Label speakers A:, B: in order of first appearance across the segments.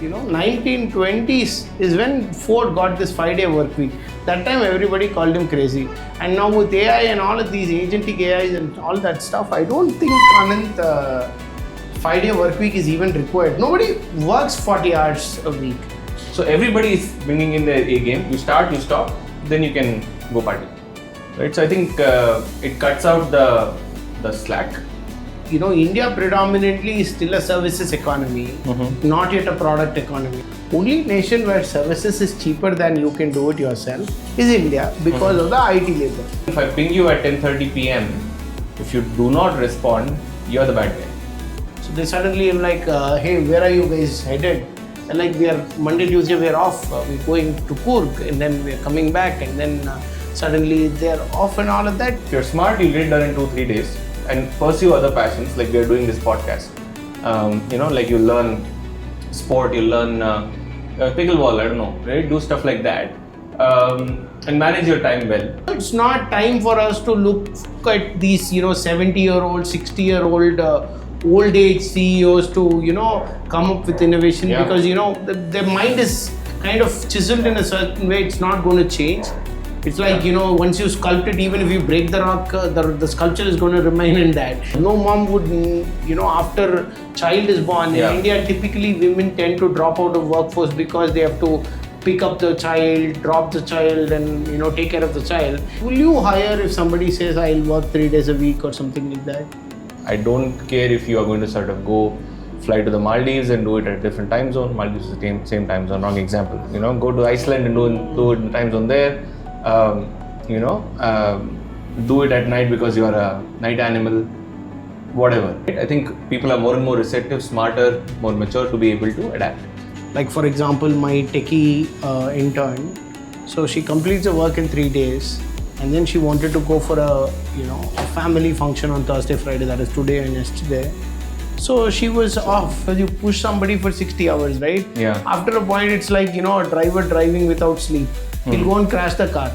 A: 1920s is when Ford got this 5-day work week. That time everybody called him crazy. And now with AI and all of these agentic AIs and all that stuff, I don't think, Ananth, 5-day work week is even required. Nobody works 40 hours a week.
B: So everybody is bringing in their A game. You start, you stop, then you can go party. Right? So I think it cuts out the slack.
A: India predominantly is still a services economy, not yet a product economy. Only nation where services is cheaper than you can do it yourself is India because of the IT labor.
B: If I ping you at 10:30 p.m., if you do not respond, you're the bad guy.
A: So they suddenly like, hey, where are you guys headed? And like, we are Monday, Tuesday, we're off. We're going to Kurg and then we're coming back and then suddenly they're off and all of that.
B: If you're smart, you'll get it done in 2-3 days and pursue other passions like we're doing this podcast. Like you learn sport, you learn pickleball, I don't know, right? Do stuff like that and manage your time well.
A: It's not time for us to look at these, 70-year-old, 60-year-old old age CEOs to, come up with innovation because, their mind is kind of chiseled in a certain way. It's not going to change. It's like, once you sculpt it, even if you break the rock, the sculpture is going to remain in that. No mom would, after child is born, in India, typically women tend to drop out of workforce because they have to pick up the child, drop the child and, take care of the child. Will you hire if somebody says, I'll work 3 days a week or something like that?
B: I don't care if you are going to sort of fly to the Maldives and do it at a different time zone. Maldives is the same time zone, wrong example. Go to Iceland and do it in the time zone there. Do it at night because you are a night animal, whatever. I think people are more and more receptive, smarter, more mature to be able to adapt.
A: Like for example, my techie intern, so she completes the work in 3 days and then she wanted to go for a family function on Thursday, Friday, that is today and yesterday. So she was off. You push somebody for 60 hours, right?
B: Yeah.
A: After a point, it's like, a driver driving without sleep. He'll go and crash the car.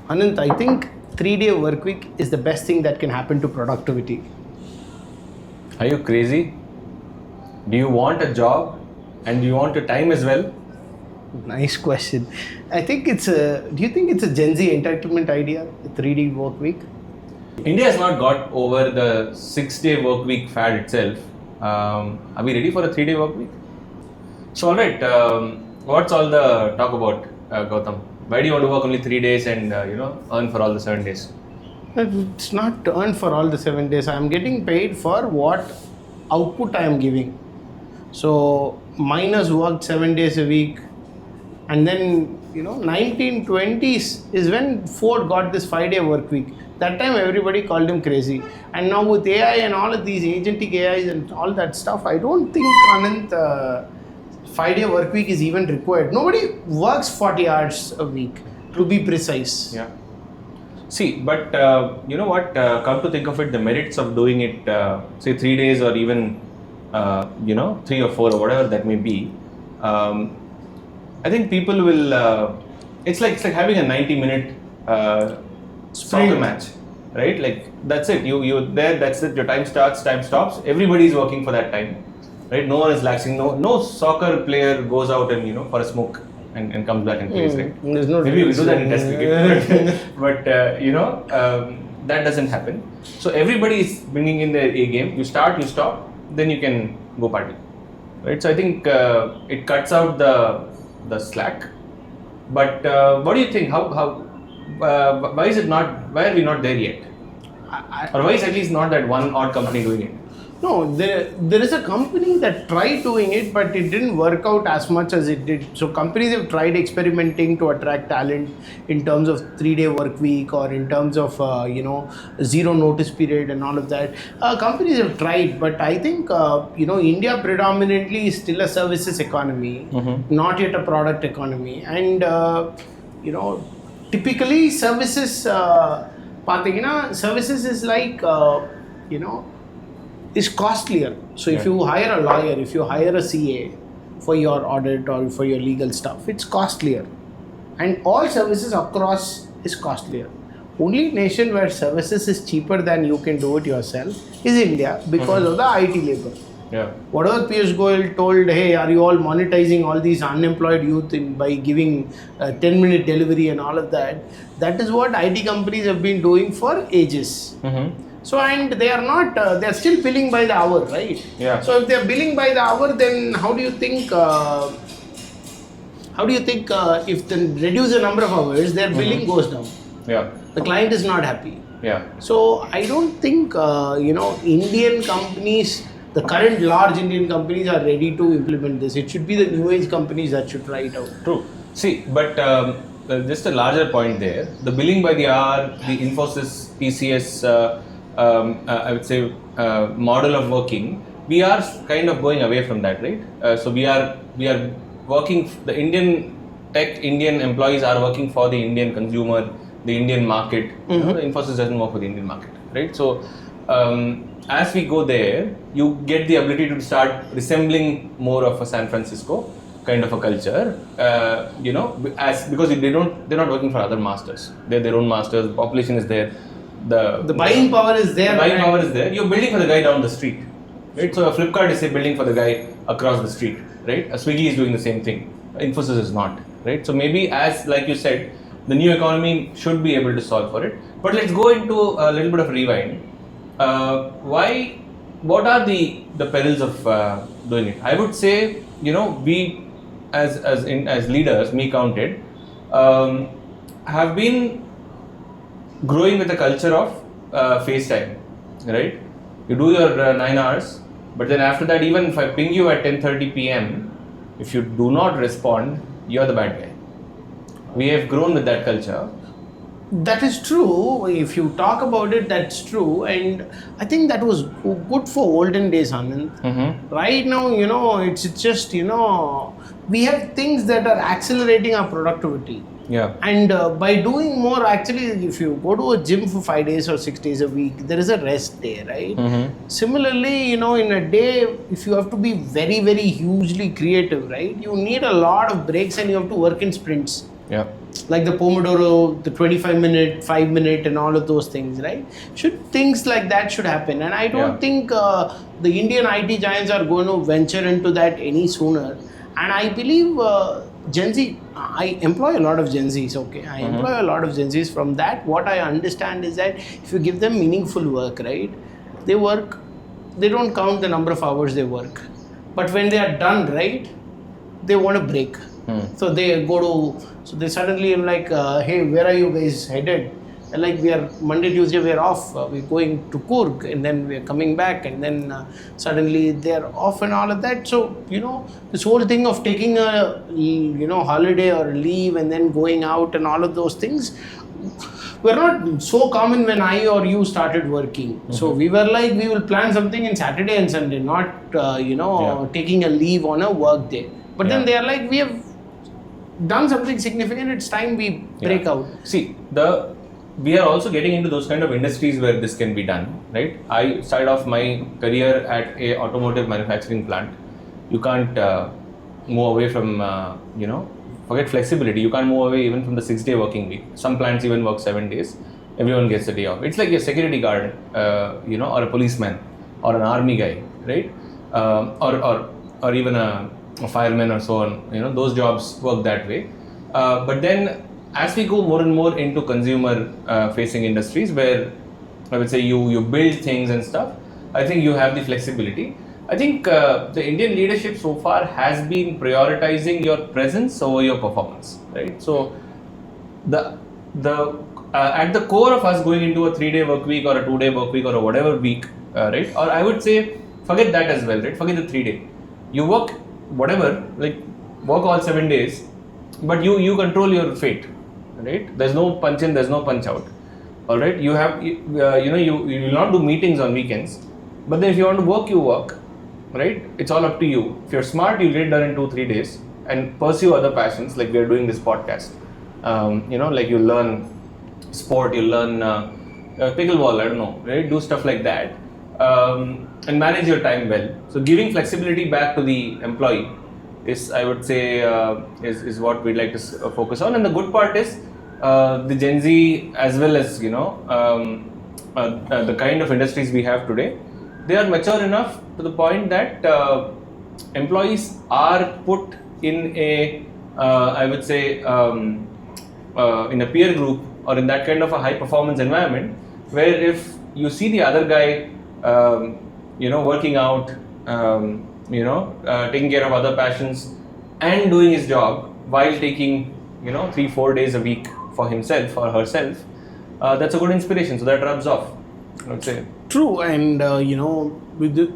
A: Ananth, I think 3-day work week is the best thing that can happen to productivity.
B: Are you crazy? Do you want a job and do you want a time as well?
A: Nice question. Do you think it's a Gen Z entitlement idea, a 3-day work week?
B: India has not got over the 6-day work week fad itself. Are we ready for a 3-day work week? So alright, what's all the talk about, Gautam? Why do you want to work only 3 days and earn for all the 7 days?
A: It's not to earn for all the 7 days. I'm getting paid for what output I am giving. So mine has worked 7 days a week, and then 1920s is when Ford got this 5-day work week. That time everybody called him crazy. And now with AI and all of these agentic AIs and all that stuff, I don't think, Ananth, 5-day work week is even required. Nobody works 40 hours a week, to be precise.
B: Yeah. See, but you know what? Come to think of it, the merits of doing it, say 3 days or even 3 or 4 or whatever that may be. I think people will. It's like having a 90-minute soccer match, right? Like that's it. You there. That's it. Your time starts. Time stops. Everybody is working for that time. Right, no one is relaxing. No soccer player goes out and for a smoke and comes back and plays. Right?
A: There's no
B: Maybe we do that in test cricket, but that doesn't happen. So everybody is bringing in their A game. You start, you stop, then you can go party. Right. So I think it cuts out the slack. But what do you think? Why is it not? Why are we not there yet? Or why is at least not that one odd company doing it?
A: No, there is a company that tried doing it, but it didn't work out as much as it did. So companies have tried experimenting to attract talent in terms of 3-day work week or in terms of, zero notice period and all of that. Companies have tried, but I think, India predominantly is still a services economy, not yet a product economy. And, typically services, services is like, is costlier. So if you hire a lawyer, if you hire a CA for your audit or for your legal stuff, it's costlier. And all services across is costlier. Only nation where services is cheaper than you can do it yourself is India because of the IT labor.
B: Yeah.
A: Whatever Piyush Goyal told, hey, are you all monetizing all these unemployed youth by giving 10-minute delivery and all of that? That is what IT companies have been doing for ages. So, and they are not, they are still billing by the hour, right?
B: Yeah.
A: So, if they are billing by the hour, then how do you think if they reduce the number of hours, their billing goes down?
B: Yeah.
A: The client is not happy.
B: Yeah.
A: So, I don't think, Indian companies, the current large Indian companies are ready to implement this. It should be the new age companies that should try it out.
B: True. See, but just a larger point there. The billing by the hour, the Infosys, TCS, I would say model of working, we are kind of going away from that, right? So we are working. The Indian employees are working for the Indian consumer, the Indian market. You know, the Infosys doesn't work for the Indian market, right? So as we go there, you get the ability to start resembling more of a San Francisco kind of a culture, because they're not working for other masters. They're their own masters. The population is there. The
A: buying power is there.
B: The buying power is there. You're building for the guy down the street, right? So a Flipkart is building for the guy across the street, right? A Swiggy is doing the same thing. Infosys is not, right? So maybe, as like you said, the new economy should be able to solve for it. But let's go into a little bit of rewind. What are the perils of doing it? I would say, we as leaders, me counted, have been growing with a culture of FaceTime, right? You do your 9 hours, but then after that, even if I ping you at 10:30 p.m, if you do not respond, you're the bad guy. We have grown with that culture.
A: That is true. If you talk about it, that's true. And I think that was good for olden days, Ananth. Right now, it's just, we have things that are accelerating our productivity.
B: Yeah.
A: And by doing more, actually, if you go to a gym for 5 days or 6 days a week, there is a rest day, right? Similarly, in a day, if you have to be very, very hugely creative, right? You need a lot of breaks and you have to work in sprints.
B: Yeah.
A: Like the Pomodoro, the 25-minute, 5-minute and all of those things, right? Things like that should happen. And I don't think the Indian IT giants are going to venture into that any sooner. And I believe Gen Z, I employ a lot of Gen Zs, okay? I employ a lot of Gen Zs. From that, what I understand is that if you give them meaningful work, right? They don't count the number of hours they work. But when they are done, right? They want a break. So they suddenly am like, hey, where are you guys headed? And like, we are Monday, Tuesday, we're off. We're going to Kurg and then we're coming back and then suddenly they're off and all of that. So, this whole thing of taking a, holiday or leave and then going out and all of those things were not so common when I or you started working. So we were like, we will plan something in Saturday and Sunday, not, taking a leave on a work day. But then they are like, we have done something significant, it's time we break out.
B: See, we are also getting into those kind of industries where this can be done, right? I started off my career at a automotive manufacturing plant. You can't move away from, forget flexibility. You can't move away even from the 6-day working week. Some plants even work 7 days. Everyone gets a day off. It's like a security guard, or a policeman or an army guy, right? Or even a fireman or so on. Those jobs work that way. But then, as we go more and more into consumer facing industries where I would say you build things and stuff, I think you have the flexibility. I think the Indian leadership so far has been prioritizing your presence over your performance, right? So the at the core of us going into a 3-day work week or a 2-day work week or a whatever week, right? Or I would say forget that as well, right? Forget the 3-day. You work whatever, like work all 7 days, but you control your fate. Right? There's no punch in, there's no punch out. All right. You have, you will not do meetings on weekends, but then if you want to work, you work. Right? It's all up to you. If you're smart, you'll get it done in 2-3 days and pursue other passions like we're doing this podcast. Like you learn sport, you learn pickleball, I don't know, right? Do stuff like that. and manage your time well. So giving flexibility back to the employee is, I would say, is what we'd like to focus on. And the good part is the Gen Z, as well as the kind of industries we have today, they are mature enough to the point that employees are put in a, I would say, in a peer group or in that kind of a high performance environment, where if you see the other guy, working out, taking care of other passions and doing his job while taking, 3-4 days a week for himself or herself, that's a good inspiration. So that rubs off, I would say.
A: True, and with the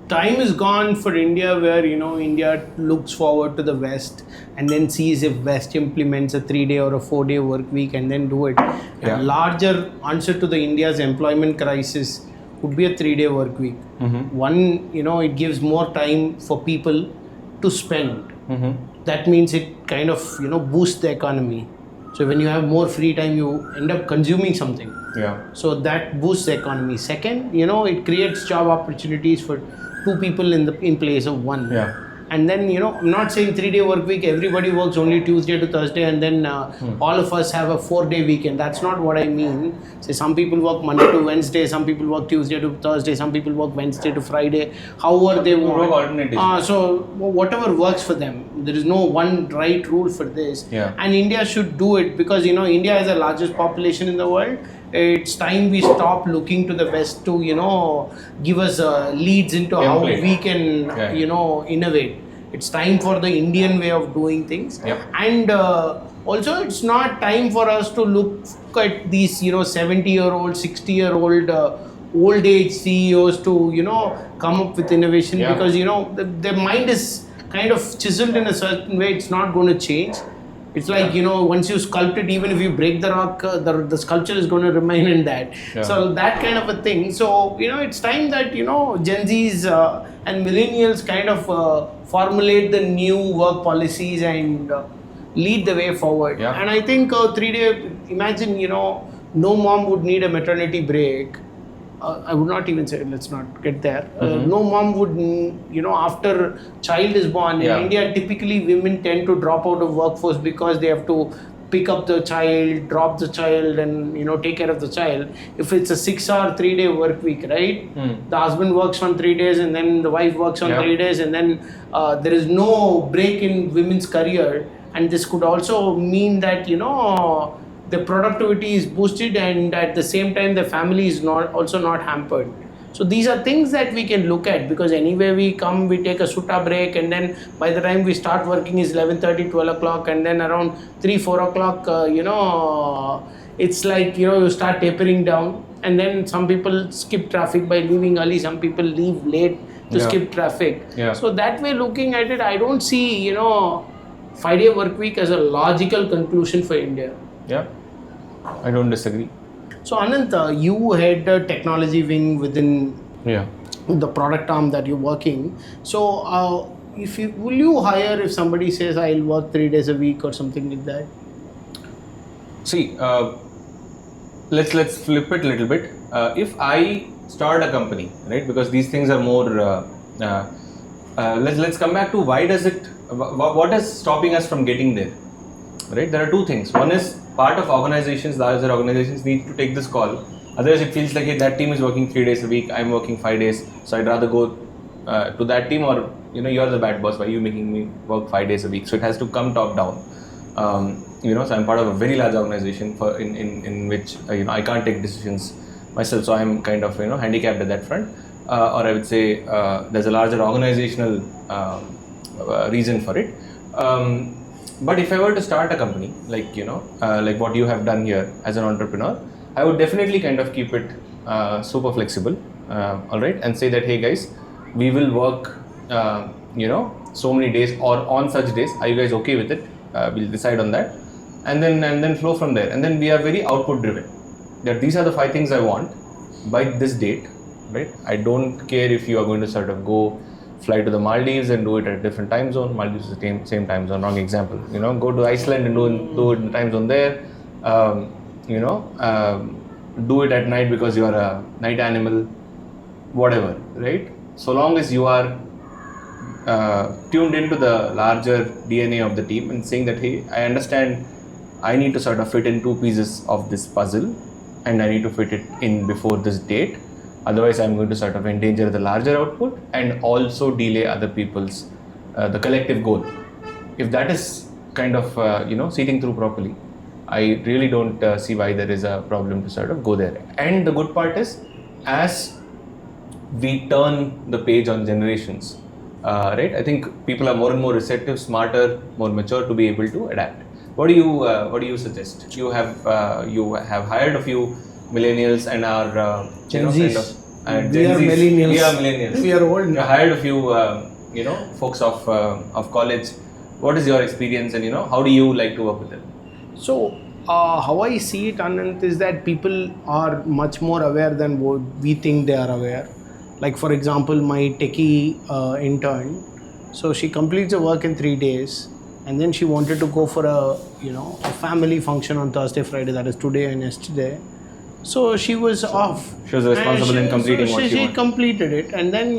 A: time is gone for India where India looks forward to the West and then sees if West implements a 3-day or a 4-day work week and then do it.
B: Yeah.
A: A larger answer to the India's employment crisis would be a 3-day work week.
B: Mm-hmm.
A: One, it gives more time for people to spend.
B: Mm-hmm.
A: That means it kind of boosts the economy. So when you have more free time, you end up consuming something.
B: Yeah.
A: So that boosts the economy. Second, it creates job opportunities for two people in place of one.
B: Yeah.
A: And then, I'm not saying 3-day work week, everybody works only Tuesday to Thursday and then all of us have a 4-day weekend. That's not what I mean. Say some people work Monday to Wednesday, some people work Tuesday to Thursday, some people work Wednesday to Friday, however they want. So whatever works for them. There is no one right rule for this.
B: Yeah.
A: And India should do it because, India is the largest population in the world. It's time we stop looking to the West to, give us leads into how we can, innovate. It's time for the Indian way of doing things.
B: Yep.
A: And also, it's not time for us to look at these, 70-year-old, 60-year-old old age CEOs to, come up with innovation because, their mind is kind of chiseled in a certain way. It's not going to change. It's like, once you sculpt it, even if you break the rock, the sculpture is going to remain in that.
B: Yeah.
A: So that kind of a thing. So, it's time that, Gen Zs and millennials kind of formulate the new work policies and lead the way forward.
B: Yeah.
A: And I think 3-day, imagine, no mom would need a maternity break. I would not even say, let's not get there. No mom would, after child is born. In India, typically women tend to drop out of workforce because they have to pick up the child, drop the child and, take care of the child. If it's a 6-hour, 3-day work week, right? The husband works on 3 days and then the wife works on 3 days and then there is no break in women's career. And this could also mean that, the productivity is boosted and at the same time the family is also not hampered. So these are things that we can look at because anyway we come, we take a sutta break and then by the time we start working is 11:30, 12 o'clock and then around 3-4 o'clock, it's like, you start tapering down and then some people skip traffic by leaving early, some people leave late to skip traffic.
B: Yeah.
A: So that way looking at it, I don't see, 5-day work week as a logical conclusion for India.
B: Yeah. I don't disagree.
A: So Ananth, you head a technology wing within the product arm that you're working. So will you hire if somebody says I'll work 3 days a week or something like that?
B: See, let's flip it a little bit. If I start a company, right? Because these things are more. Let's come back to why does it? What is stopping us from getting there? Right? There are two things. One is part of organizations, larger organizations need to take this call. Otherwise, it feels like, hey, that team is working 3 days a week. I'm working 5 days, so I'd rather go to that team. Or you're the bad boss. Why are you making me work 5 days a week? So it has to come top down. So I'm part of a very large organization in which I can't take decisions myself. So I'm kind of handicapped at that front. Or I would say there's a larger organizational reason for it. But if I were to start a company, like what you have done here as an entrepreneur, I would definitely kind of keep it super flexible, all right, and say that, hey guys, we will work, so many days or on such days. Are you guys okay with it? We'll decide on that, and then flow from there. And then we are very output driven. That these are the 5 things I want by this date, right? I don't care if you are going to sort of fly to the Maldives and do it at a different time zone. Maldives is the same time zone, wrong example. Go to Iceland and do it in the time zone there. Do it at night because you are a night animal. whatever, right? So long as you are tuned into the larger DNA of the team and saying that, hey, I understand I need to sort of fit in two pieces of this puzzle and I need to fit it in before this date. Otherwise, I'm going to sort of endanger the larger output and also delay other people's, the collective goal. If that is kind of, seating through properly, I really don't see why there is a problem to sort of go there. And the good part is, as we turn the page on generations, right? I think people are more and more receptive, smarter, more mature to be able to adapt. What do you suggest? You have hired a few millennials and are
A: Gen Zs.
B: We are millennials. We are millennials.
A: We are old.
B: You hired a few folks of college. What is your experience, and how do you like to work with them?
A: So how I see it, Ananth, is that people are much more aware than what we think they are aware. Like for example, my techie intern, so she completes the work in 3 days, and then she wanted to go for a family function on Thursday, Friday, that is today and yesterday. So she was off.
B: She was responsible in completing what she wanted.
A: She completed it, and then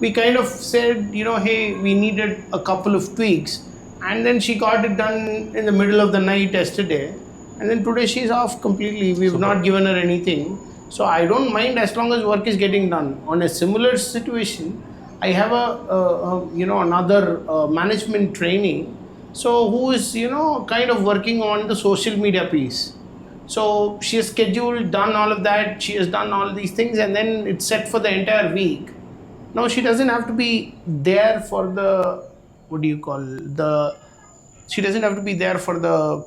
A: we kind of said hey, we needed a couple of tweaks, and then she got it done in the middle of the night yesterday, and then today she's off completely. We've not given her anything. So I don't mind as long as work is getting done. On a similar situation, I have another management trainee, so who is kind of working on the social media piece. So she has scheduled, done all of that. She has done all these things, and then it's set for the entire week. Now she doesn't have to be there for the she doesn't have to be there for the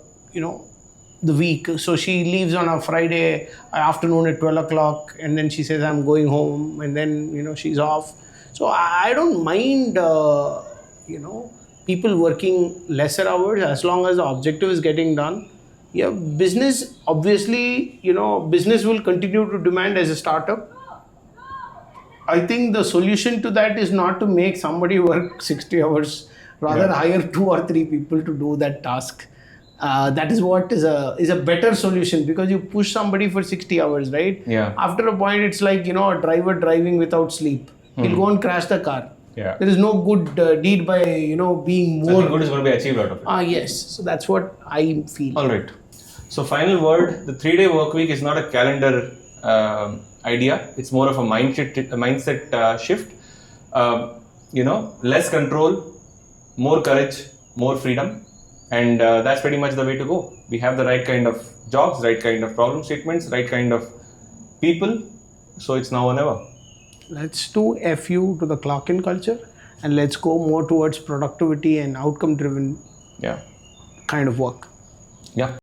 A: the week. So she leaves on a Friday afternoon at 12 o'clock, and then she says, I'm going home, and then she's off. So I don't mind people working lesser hours as long as the objective is getting done. Yeah, business, obviously, business will continue to demand as a startup. I think the solution to that is not to make somebody work 60 hours, rather hire 2 or 3 people to do that task. That is what is a better solution, because you push somebody for 60 hours, right?
B: Yeah.
A: After a point, it's like, a driver driving without sleep. He'll go and crash the car.
B: Yeah.
A: There is no good deed by, being more...
B: Something good is going to be achieved out of it.
A: Yes. So that's what I feel.
B: All right. So final word, the 3-day work week is not a calendar idea. It's more of a mindset shift. Less control, more courage, more freedom. And that's pretty much the way to go. We have the right kind of jobs, right kind of problem statements, right kind of people. So it's now or never.
A: Let's do FU to the clock-in culture, and let's go more towards productivity and outcome-driven kind of work.
B: Yeah.